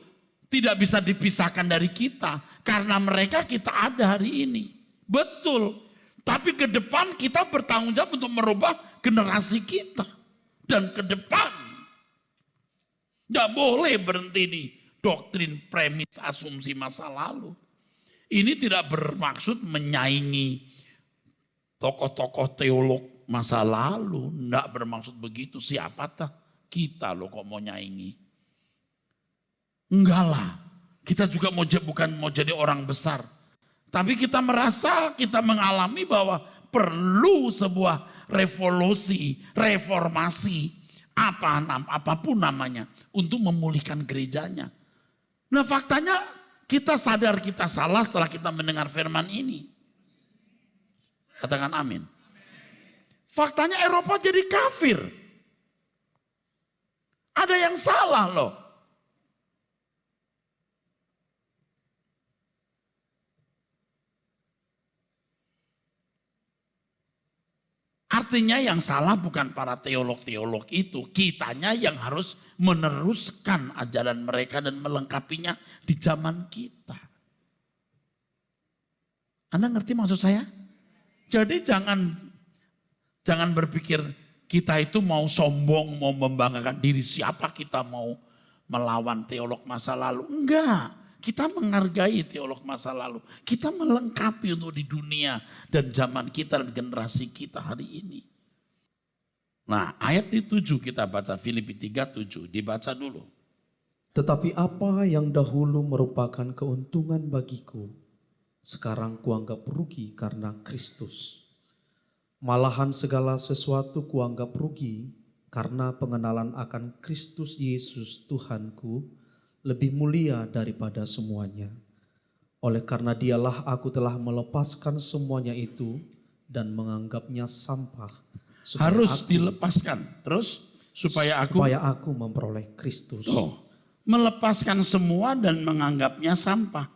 [SPEAKER 2] tidak bisa dipisahkan dari kita. Karena mereka kita ada hari ini. Betul. Tapi ke depan kita bertanggung jawab untuk merubah generasi kita. Dan ke depan. Gak boleh berhenti di doktrin, premis, asumsi masa lalu. Ini tidak bermaksud menyaingi tokoh-tokoh teolog masa lalu. Tidak bermaksud begitu. Siapa kita loh kok mau nyaingi. Enggak lah. Kita juga bukan mau jadi orang besar. Tapi kita merasa, kita mengalami bahwa perlu sebuah revolusi, reformasi, apapun namanya, untuk memulihkan gerejanya. Nah faktanya kita sadar kita salah setelah kita mendengar firman ini. Katakan amin. Faktanya Eropa jadi kafir. Ada yang salah loh. Artinya yang salah bukan para teolog-teolog itu. Kitanya yang harus meneruskan ajaran mereka dan melengkapinya di zaman kita. Anda ngerti maksud saya? Jadi jangan berpikir kita itu mau sombong, mau membanggakan diri. Siapa kita mau melawan teolog masa lalu? Enggak. Kita menghargai teolog masa lalu. Kita melengkapi untuk di dunia dan zaman kita dan generasi kita hari ini. Nah ayat 7 kita baca Filipi 3:7. Dibaca dulu.
[SPEAKER 3] Tetapi apa yang dahulu merupakan keuntungan bagiku, sekarang kuanggap rugi karena Kristus. Malahan segala sesuatu kuanggap rugi karena pengenalan akan Kristus Yesus Tuhanku lebih mulia daripada semuanya. Oleh karena dialah aku telah melepaskan semuanya itu dan menganggapnya sampah.
[SPEAKER 2] Harus dilepaskan. Terus supaya aku
[SPEAKER 3] memperoleh Kristus.
[SPEAKER 2] Melepaskan semua dan menganggapnya sampah.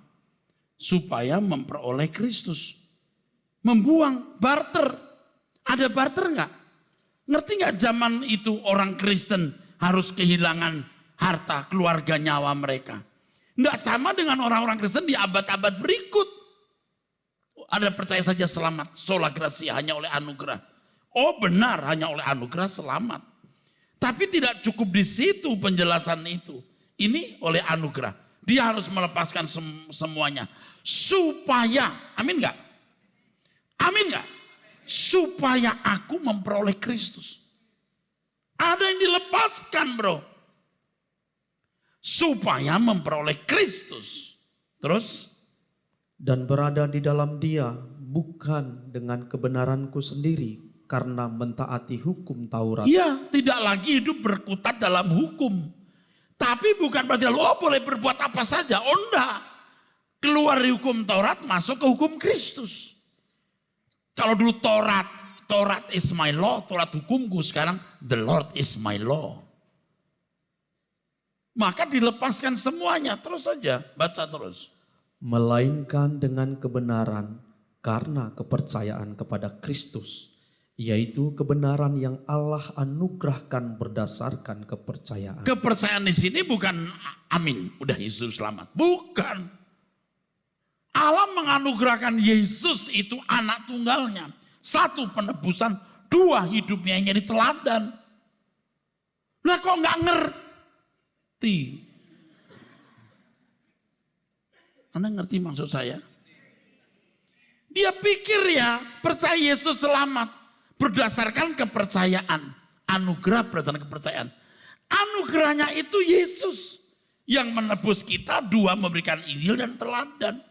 [SPEAKER 2] Supaya memperoleh Kristus. Membuang, barter. Ada barter enggak? Ngerti enggak zaman itu orang Kristen harus kehilangan harta, keluarga, nyawa mereka. Enggak sama dengan orang-orang Kristen di abad-abad berikut. Ada percaya saja selamat, sola gratia, hanya oleh anugerah. Oh benar, hanya oleh anugerah selamat. Tapi tidak cukup di situ penjelasan itu. Ini oleh anugerah. Dia harus melepaskan semuanya. Supaya, amin enggak? Amin enggak? Supaya aku memperoleh Kristus. Ada yang dilepaskan bro. Supaya memperoleh Kristus. Terus?
[SPEAKER 3] Dan berada di dalam Dia bukan dengan kebenaranku sendiri karena mentaati hukum Taurat.
[SPEAKER 2] Iya, tidak lagi hidup berkutat dalam hukum. Tapi bukan berarti boleh berbuat apa saja. Oh enggak. Keluar dari hukum Taurat masuk ke hukum Kristus. Kalau dulu Taurat is my law, Taurat hukumku, sekarang the Lord is my law. Maka dilepaskan semuanya, terus saja, baca terus.
[SPEAKER 3] Melainkan dengan kebenaran karena kepercayaan kepada Kristus, yaitu kebenaran yang Allah anugerahkan berdasarkan kepercayaan.
[SPEAKER 2] Kepercayaan di sini bukan amin, udah Yesus selamat. Bukan. Allah menganugerahkan Yesus itu anak tunggalnya. Satu penebusan, dua hidupnya yang jadi teladan. Nah kok nggak ngerti? Anda ngerti maksud saya? Dia pikir ya percaya Yesus selamat berdasarkan kepercayaan. Anugerah berdasarkan kepercayaan. Anugerahnya itu Yesus yang menebus kita, dua memberikan Injil dan teladan.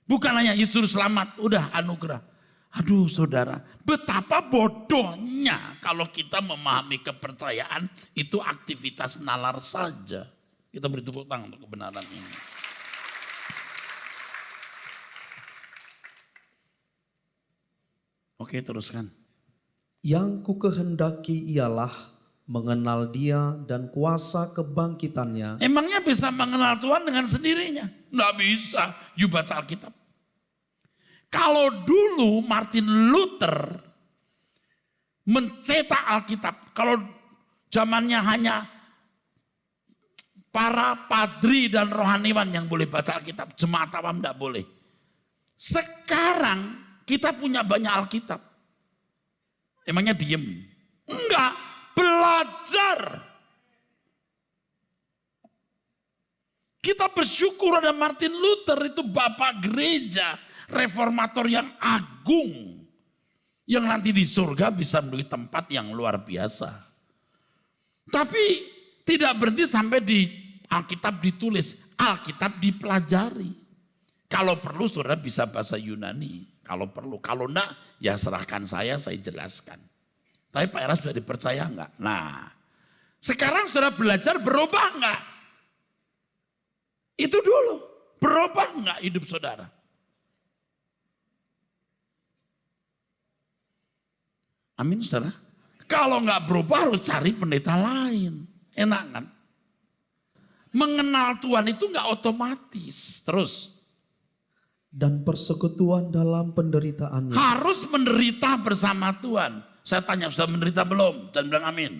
[SPEAKER 2] Bukan hanya Yesus selamat, udah anugerah. Aduh saudara, betapa bodohnya kalau kita memahami kepercayaan itu aktivitas nalar saja. Kita beri tepuk tangan untuk kebenaran ini. Oke, teruskan.
[SPEAKER 3] Yang kukehendaki ialah mengenal Dia dan kuasa kebangkitannya.
[SPEAKER 2] Emangnya bisa mengenal Tuhan dengan sendirinya? Nggak bisa, you baca Alkitab. Kalau dulu Martin Luther mencetak Alkitab, kalau zamannya hanya para padri dan rohaniwan yang boleh baca Alkitab, jemaat awam tidak boleh. Sekarang kita punya banyak Alkitab. Emangnya diem? Enggak, belajar. Kita bersyukur ada Martin Luther, itu bapak gereja reformator yang agung. Yang nanti di surga bisa menjadi tempat yang luar biasa. Tapi tidak berhenti sampai di Alkitab ditulis, Alkitab dipelajari. Kalau perlu saudara bisa bahasa Yunani. Kalau perlu, kalau enggak ya serahkan saya jelaskan. Tapi Pak Eras sudah dipercaya enggak? Nah, sekarang saudara belajar berubah enggak? Itu dulu, berubah enggak hidup saudara? Amin saudara. Kalau enggak berubah harus cari pendeta lain. Enak kan? Mengenal Tuhan itu enggak otomatis. Terus.
[SPEAKER 3] Dan persekutuan dalam penderitaannya.
[SPEAKER 2] Harus menderita bersama Tuhan. Saya tanya, sudah menderita belum? Jangan bilang amin.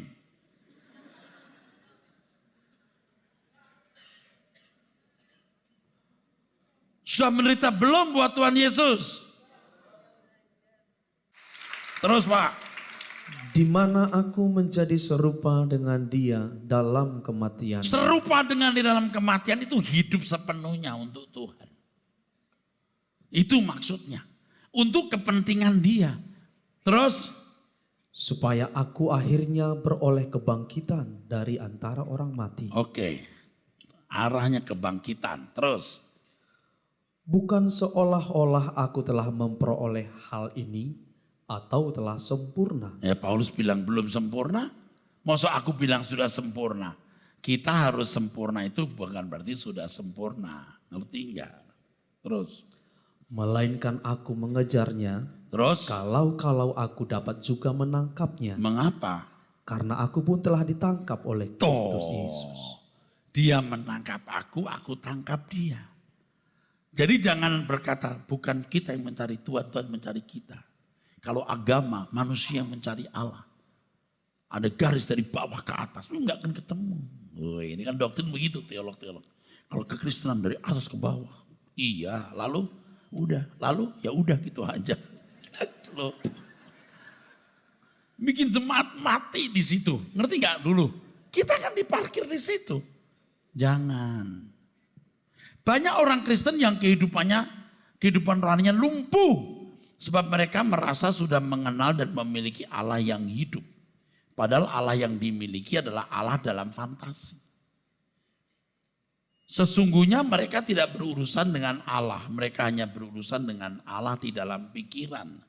[SPEAKER 2] Sudah menderita belum buat Tuhan Yesus? Terus Pak.
[SPEAKER 3] Di mana aku menjadi serupa dengan Dia dalam kematian.
[SPEAKER 2] Serupa dengan di dalam kematian itu hidup sepenuhnya untuk Tuhan. Itu maksudnya. Untuk kepentingan Dia. Terus.
[SPEAKER 3] Supaya aku akhirnya beroleh kebangkitan dari antara orang mati.
[SPEAKER 2] Oke. Arahnya kebangkitan. Terus.
[SPEAKER 3] Bukan seolah-olah aku telah memperoleh hal ini atau telah sempurna.
[SPEAKER 2] Ya Paulus bilang belum sempurna. Masa aku bilang sudah sempurna. Kita harus sempurna itu bukan berarti sudah sempurna. Ngerti enggak? Terus.
[SPEAKER 3] Melainkan aku mengejarnya.
[SPEAKER 2] Terus.
[SPEAKER 3] Kalau aku dapat juga menangkapnya.
[SPEAKER 2] Mengapa?
[SPEAKER 3] Karena aku pun telah ditangkap oleh Kristus Yesus.
[SPEAKER 2] Dia menangkap aku tangkap dia. Jadi jangan berkata bukan kita yang mencari Tuhan, Tuhan mencari kita. Kalau agama, manusia yang mencari Allah. Ada garis dari bawah ke atas, lu nggak akan ketemu. Oh, ini kan doktrin begitu teolog-teolog. Kalau kekristenan dari atas ke bawah. Iya, lalu ya udah gitu aja. Loh. Bikin jemaat mati di situ. Ngerti nggak dulu? Kita kan diparkir di situ. Jangan. Banyak orang Kristen yang kehidupan rohaninya lumpuh. Sebab mereka merasa sudah mengenal dan memiliki Allah yang hidup. Padahal Allah yang dimiliki adalah Allah dalam fantasi. Sesungguhnya mereka tidak berurusan dengan Allah. Mereka hanya berurusan dengan Allah di dalam pikiran.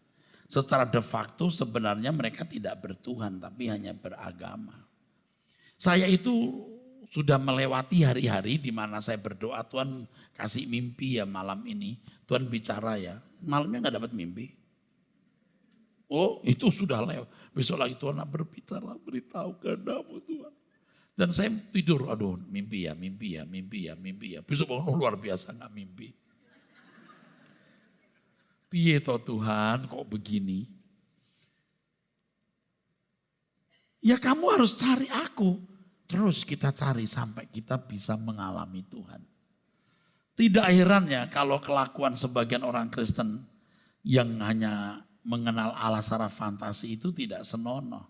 [SPEAKER 2] Secara de facto sebenarnya mereka tidak bertuhan tapi hanya beragama. Saya itu sudah melewati hari-hari di mana saya berdoa Tuhan kasih mimpi ya malam ini. Tuhan bicara ya. Malamnya gak dapat mimpi. Oh itu sudah lewat. Besok lagi Tuhan berbicara beritahu kehendak-Mu Tuhan. Dan saya tidur, aduh mimpi ya. Besok bangun luar biasa gak mimpi. Piye toh Tuhan kok begini? Ya kamu harus cari aku. Terus kita cari sampai kita bisa mengalami Tuhan. Tidak heran ya kalau kelakuan sebagian orang Kristen yang hanya mengenal Allah secara fantasi itu tidak senonoh.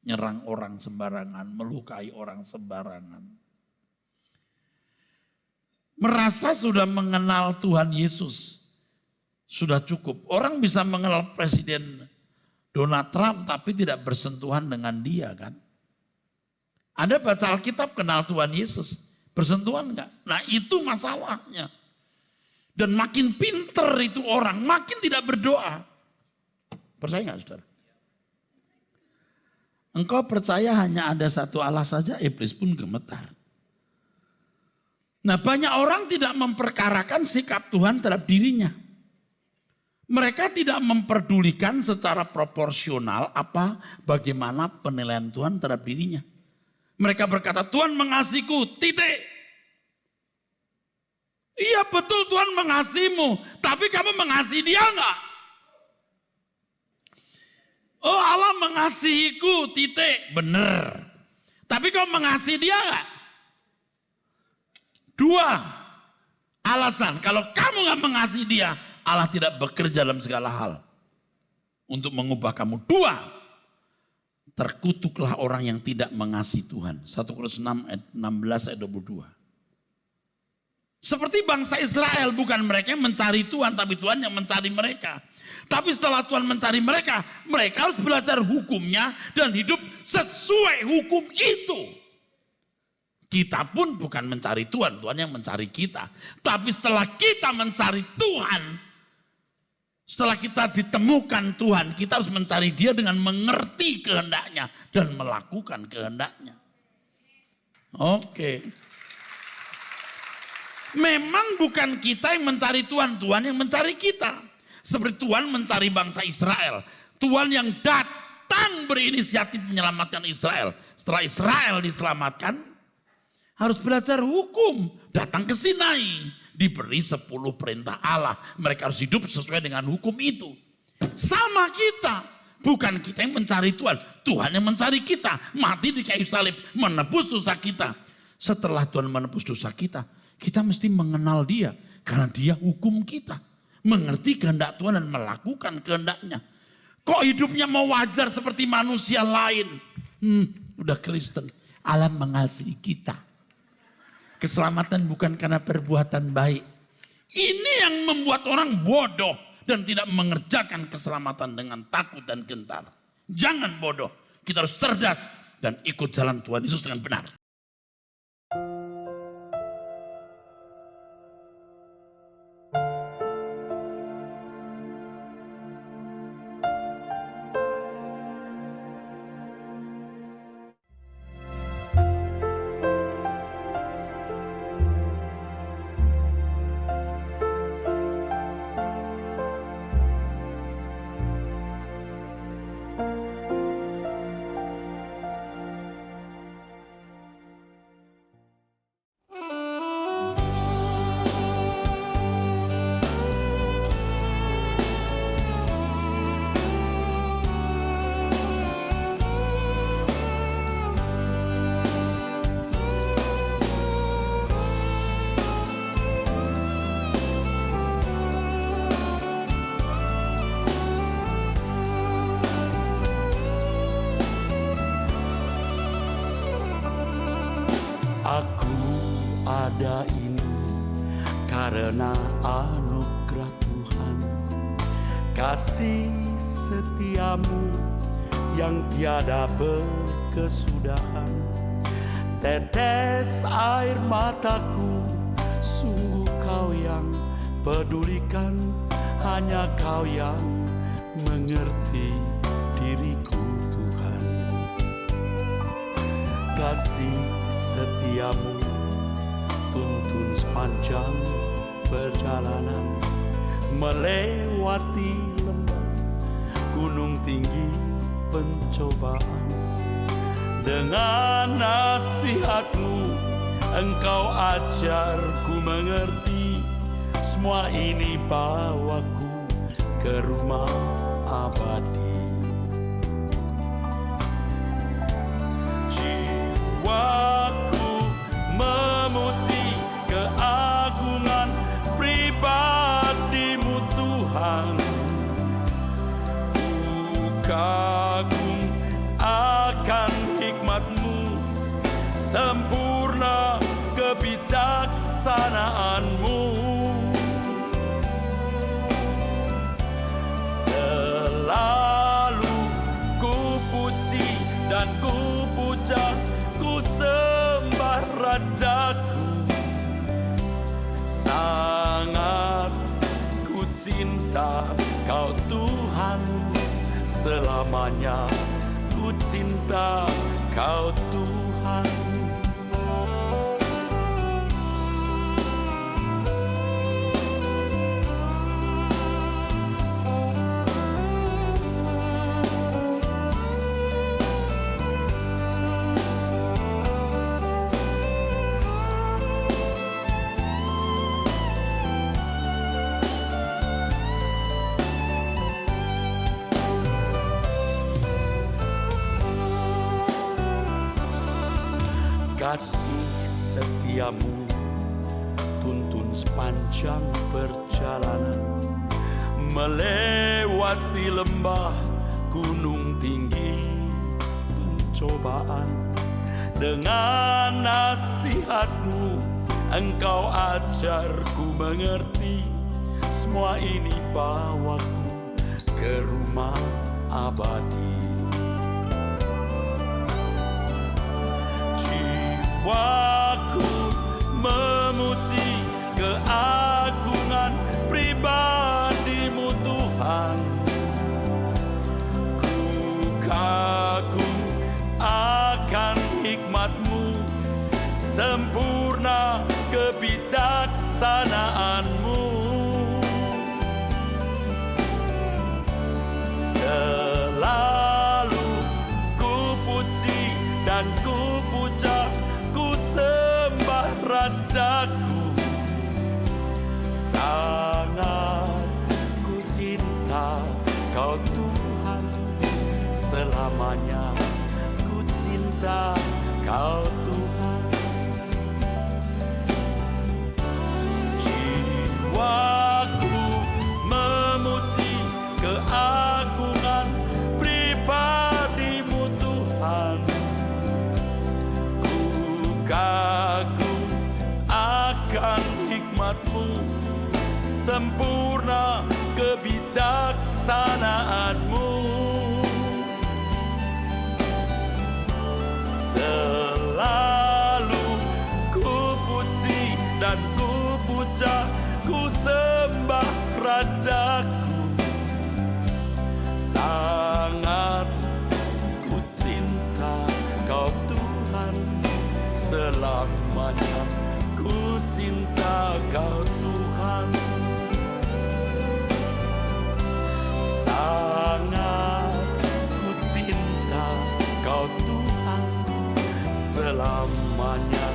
[SPEAKER 2] Nyerang orang sembarangan, melukai orang sembarangan. Merasa sudah mengenal Tuhan Yesus. Sudah cukup. Orang bisa mengenal Presiden Donald Trump tapi tidak bersentuhan dengan dia kan. Anda baca Alkitab kenal Tuhan Yesus. Bersentuhan enggak? Nah itu masalahnya. Dan makin pinter itu orang, makin tidak berdoa. Percaya nggak saudara? Engkau percaya hanya ada satu Allah saja, iblis pun gemetar. Nah, banyak orang tidak memperkarakan sikap Tuhan terhadap dirinya. Mereka tidak memperdulikan secara proporsional bagaimana penilaian Tuhan terhadap dirinya. Mereka berkata, Tuhan mengasihiku, titik. Iya betul Tuhan mengasihimu, tapi kamu mengasihi dia enggak? Oh Allah mengasihiku, titik, benar. Tapi kamu mengasihi dia enggak? Dua alasan, kalau kamu enggak mengasihi dia, Allah tidak bekerja dalam segala hal untuk mengubah kamu. Dua, terkutuklah orang yang tidak mengasihi Tuhan. 1 Korintus 6 ayat 16 ayat 22. Seperti bangsa Israel, bukan mereka yang mencari Tuhan, tapi Tuhan yang mencari mereka. Tapi setelah Tuhan mencari mereka, mereka harus belajar hukumnya dan hidup sesuai hukum itu. Kita pun bukan mencari Tuhan, Tuhan yang mencari kita. Tapi setelah kita mencari Tuhan, setelah kita ditemukan Tuhan, kita harus mencari dia dengan mengerti kehendaknya dan melakukan kehendaknya. Oke. Memang bukan kita yang mencari Tuhan, Tuhan yang mencari kita. Seperti Tuhan mencari bangsa Israel. Tuhan yang datang berinisiatif menyelamatkan Israel. Setelah Israel diselamatkan, harus belajar hukum. Datang ke Sinai, diberi 10 perintah Allah. Mereka harus hidup sesuai dengan hukum itu. Sama kita, bukan kita yang mencari Tuhan. Tuhan yang mencari kita, mati di kayu salib, menebus dosa kita. Setelah Tuhan menebus dosa kita mesti mengenal dia. Karena dia hukum kita. Mengerti kehendak Tuhan dan melakukan kehendaknya. Kok hidupnya mau wajar seperti manusia lain? Udah Kristen. Allah mengasihi kita. Keselamatan bukan karena perbuatan baik. Ini yang membuat orang bodoh. Dan tidak mengerjakan keselamatan dengan takut dan gentar. Jangan bodoh. Kita harus cerdas. Dan ikut jalan Tuhan Yesus dengan benar.
[SPEAKER 4] Aku ada ini karena anugerah Tuhan, kasih setiamu yang tiada berkesudahan. Tetes air mataku, sungguh kau yang pedulikan, hanya kau yang mengerti diriku Tuhan. Kasih setiamu tuntun sepanjang perjalanan, melewati lembah gunung tinggi pencobaan. Dengan nasihatmu engkau ajarku mengerti, semua ini bawaku ke rumah abadi. Jiwaku memuji keagungan pribadimu Tuhan. Ku kagum akan hikmatmu, sempurna kebijaksanaanmu. Selalu ku puji dan ku puja, ku sembah Rajaku. Sangat selamanya ku cinta Kau Tuhan. Kasih setiamu tuntun sepanjang perjalanan, melewati lembah gunung tinggi pencobaan. Dengan nasihatmu Engkau ajarku mengerti, semua ini bawaku ke rumah abadi. Jiwaku memuji keagungan pribadi-Mu Tuhan. Ku kagum akan hikmat-Mu, sempurna kebijaksanaan-Mu. Selalu ku puji dan ku puja, ku sembah Rajaku. Sangat ku cinta Kau Tuhan, selamanya ku cinta Kau Tuhan. Jiwaku memuji keagungan pribadi-Mu Tuhan. Kagum akan hikmat-Mu, sempurna kebijaksanaan-Mu. Selalu ku puji dan ku puja, ku sembah Rajaku. Sangat ku cinta Kau Tuhan, selamanya ku cinta Kau Tuhan. Sangat ku cinta Kau Tuhan, selamanya